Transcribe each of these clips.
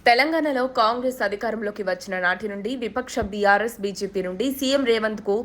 తెలంగాణలో కాంగ్రెస్ అధికారంలోకి వచ్చిన నాటి నుండి విపక్ష బీఆర్ఎస్, బీజేపీ నుండి సీఎం రేవంత్కు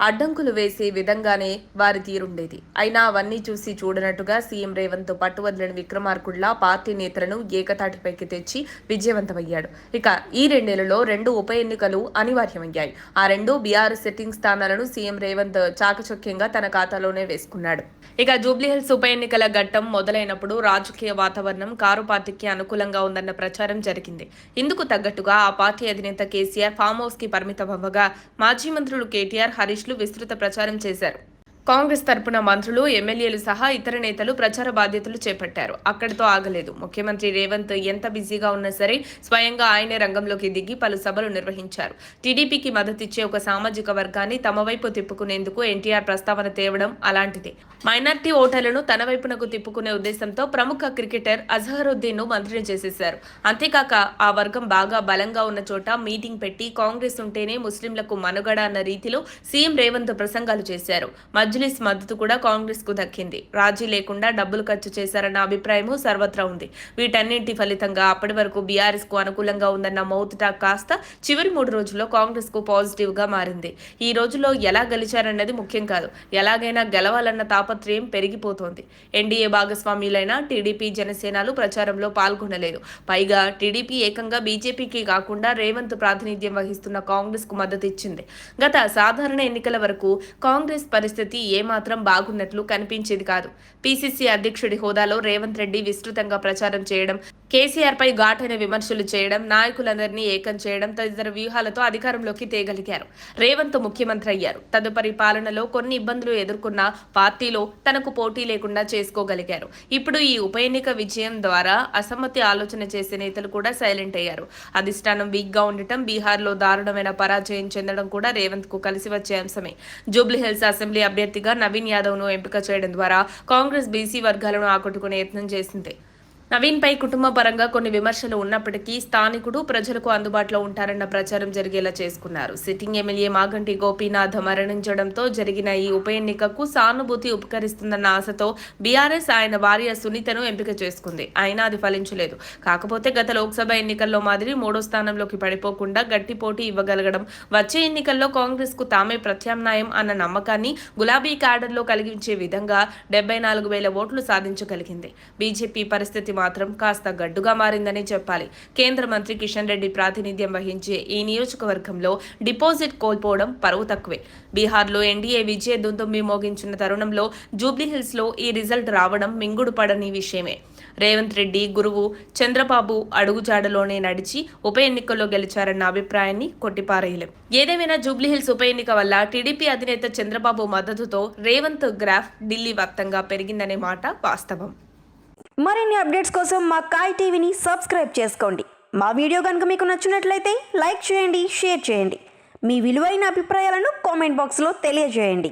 అడ్డంకులు వేసే విధంగానే వారి తీరుండేది. అయినా అవన్నీ చూసి చూడనట్టుగా సీఎం రేవంత్ పట్టువదలని విక్రమార్కుల్లా పార్టీ నేతలను ఏకతాటిపైకి తెచ్చి విజయవంతమయ్యాడు. ఇక ఈ 2 నెలల్లో 2 ఉప ఎన్నికలు అనివార్యమయ్యాయి. ఆ 2 బీఆర్ఎస్ సెట్టింగ్ స్థానాలను సీఎం రేవంత్ చాకచక్యంగా తన ఖాతాలోనే వేసుకున్నాడు. ఇక జూబ్లీహిల్స్ ఉప ఎన్నికల ఘట్టం మొదలైనప్పుడు రాజకీయ వాతావరణం కారు పార్టీకి అనుకూలంగా ఉందన్న ప్రచారం జరిగింది. ఇందుకు తగ్గట్టుగా ఆ పార్టీ అధినేత కేసీఆర్ ఫామ్ హౌస్ కి పరిమితమవ్వగా మాజీ మంత్రులు కేటీఆర్, హరీష్లు విస్తృత ప్రచారం చేశారు. కాంగ్రెస్ తరపున మంత్రులు, ఎమ్మెల్యేలు సహా ఇతర నేతలు ప్రచార బాధ్యతలు చేపట్టారు. అక్కడితో ఆగలేదు. ముఖ్యమంత్రి రేవంత్ ఎంత బిజీగా ఉన్నా సరే స్వయంగా ఆయనే రంగంలోకి దిగి పలు సభలు నిర్వహించారు. టీడీపీకి మద్దతిచ్చే ఒక సామాజిక వర్గాన్ని తమ వైపు తిప్పుకునేందుకు ఎన్టీఆర్ ప్రస్తావన తేవడం అలాంటిదే. మైనార్టీ ఓటర్లను తన వైపునకు తిప్పుకునే ఉద్దేశంతో ప్రముఖ క్రికెటర్ అజహరుద్దీన్ ను మంత్రిని చేసేశారు. అంతేకాక ఆ వర్గం బాగా బలంగా ఉన్న చోట మీటింగ్ పెట్టి కాంగ్రెస్ ఉంటేనే ముస్లింలకు మనుగడ అన్న రీతిలో సీఎం రేవంత్ ప్రసంగాలు చేశారు. మజ్లిస్ మద్దతు కూడా కాంగ్రెస్ కు దక్కింది. రాజీ లేకుండా డబ్బులు ఖర్చు చేశారన్న అభిప్రాయము సర్వత్రా ఉంది. వీటన్నింటి ఫలితంగా అప్పటి వరకు బీఆర్ఎస్ కు అనుకూలంగా ఉందన్న మౌత్ టాక్ కాస్త చివరి 3 రోజుల్లో కాంగ్రెస్ కు పాజిటివ్ గా మారింది. ఈ రోజుల్లో ఎలా గెలిచారన్నది ముఖ్యం కాదు, ఎలాగైనా గెలవాలన్న తాపత్రయం పెరిగిపోతోంది. ఎన్డీఏ భాగస్వామ్యులైన టీడీపీ, జనసేనలు ప్రచారంలో పాల్గొనలేదు. పైగా టీడీపీ ఏకంగా బీజేపీకి కాకుండా రేవంత్ ప్రాతినిధ్యం వహిస్తున్న కాంగ్రెస్ కు మద్దతు ఇచ్చింది. గత సాధారణ ఎన్నికల వరకు కాంగ్రెస్ పరిస్థితి ఏమాత్రం బాగున్నట్లు కనిపించేది కాదు. పీసీసీ అధ్యక్షుడి హోదాలో రేవంత్ రెడ్డి విస్తృతంగా ప్రచారం చేయడం, కేసీఆర్ పై ఘాటైన విమర్శలు చేయడం, నాయకులందరినీ ఏకం చేయడం తదితర వ్యూహాలతో అధికారంలోకి తేగలిగారు. రేవంత్ ముఖ్యమంత్రి అయ్యారు. తదుపరి పాలనలో కొన్ని ఇబ్బందులు ఎదుర్కొన్న పార్టీలో తనకు పోటీ లేకుండా చేసుకోగలిగారు. ఇప్పుడు ఈ ఉప ఎన్నిక విజయం ద్వారా అసమ్మతి ఆలోచన చేసే నేతలు కూడా సైలెంట్ అయ్యారు. అధిష్టానం వీక్ గా ఉండటం, బీహార్లో దారుణమైన పరాజయం చెందడం కూడా రేవంత్ కు కలిసి వచ్చే అంశమే. జూబ్లీహిల్స్ అసెంబ్లీ అభ్యర్థిగా నవీన్ యాదవ్ ను ఎంపిక చేయడం ద్వారా కాంగ్రెస్ బీసీ వర్గాలను ఆకట్టుకునే యత్నం చేసింది. నవీన్ పై కుటుంబ పరంగా కొన్ని విమర్శలు ఉన్నప్పటికీ స్థానికుడు, ప్రజలకు అందుబాటులో ఉంటారన్న ప్రచారం జరిగేలా చేసుకున్నారు. సిట్టింగ్ ఎమ్మెల్యే మాగంటి గోపీనాథ్ మరణించడంతో జరిగిన ఈ ఉప ఎన్నికకు సానుభూతి ఉపకరిస్తుందన్న ఆశతో బీఆర్ఎస్ ఆయన భార్య సునీతను ఎంపిక చేసుకుంది. అయినా అది ఫలించలేదు. కాకపోతే గత లోక్సభ ఎన్నికల్లో మాదిరి 3వ స్థానంలోకి పడిపోకుండా గట్టి పోటీ ఇవ్వగలగడం, వచ్చే ఎన్నికల్లో కాంగ్రెస్ కు తామే ప్రత్యామ్నాయం అన్న నమ్మకాన్ని గులాబీ క్యాడర్లో కలిగించే విధంగా 74,000 ఓట్లు సాధించగలిగింది. బీజేపీ పరిస్థితి మాత్రం కాస్త గడ్డుగా మారిందని చెప్పాలి. కేంద్ర మంత్రి కిషన్ రెడ్డి ప్రాతినిధ్యం వహించే ఈ నియోజకవర్గంలో డిపాజిట్ కోల్పోవడం పరువు తక్కువే. బీహార్లో ఎన్డీఏ విజయ దుందుంబి మోగించిన తరుణంలో జూబ్లీహిల్స్ లో ఈ రిజల్ట్ రావడం మింగుడు పడని విషయమే. రేవంత్ రెడ్డి గురువు చంద్రబాబు అడుగుజాడలోనే నడిచి ఉప ఎన్నికల్లో గెలిచారన్న అభిప్రాయాన్ని కొట్టిపారేయలేం. ఏదేమైనా జూబ్లీహిల్స్ ఉప ఎన్నిక వల్ల టీడీపీ అధినేత చంద్రబాబు మద్దతుతో రేవంత్ గ్రాఫ్ ఢిల్లీ వ్యాప్తంగా పెరిగిందనే మాట వాస్తవం. మరిన్ని అప్డేట్స్ కోసం మా కాయ్ టీవీని సబ్స్క్రైబ్ చేసుకోండి. మా వీడియో కనుక మీకు నచ్చినట్లయితే లైక్ చేయండి, షేర్ చేయండి. మీ విలువైన అభిప్రాయాలను కామెంట్ బాక్స్లో తెలియజేయండి.